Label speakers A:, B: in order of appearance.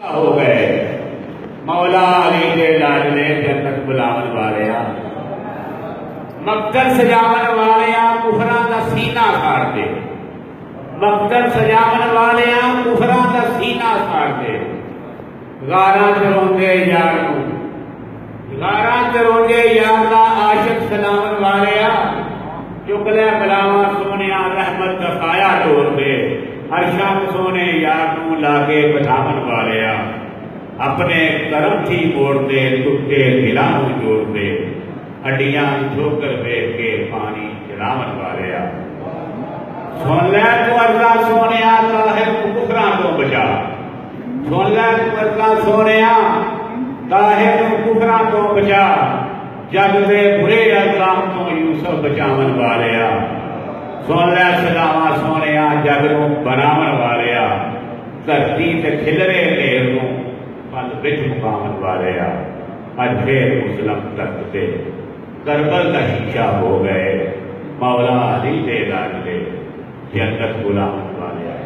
A: ہو گئے مولا علی دے لاڈلے جنت بلاون والیا مقتل سجاون والیا کفراں دا سینہ کھاڑ دے مقتل سجاون والیا کفراں دا سینہ کھاڑ دے غاراں تے روندے یار نوں غاراں تے روندے یار دا عاشق سلاون والیا چکلے بلاواں سونیا رحمت دا سایہ توڑ دے عرشاں سونے یار نوں لاگے بٹھاون والیا اپنے کرم تھی موڑ دے ٹوٹے دلاں نوں جوڑ دے ہڈیاں ٹھوکر دیکھ کے پانی چلاون والیا سن لے تو اللہ سونیا طاہر کو کفراں تو بچا سن لے تو اللہ سونیا طاہر کو کفراں تو بچا جگ دے برے الزام تو یوسف بچاون والیا سن لے سلاواں سونیا جگ نوں بناون والیا دھرتی تے کھلرے ڈھیر نوں پل وچ مقاون والیا اج پھر مسلم تخت تے کربل کا شیشہ ہو گئے مولا علی دے لاڈلے جنت بلاون والیا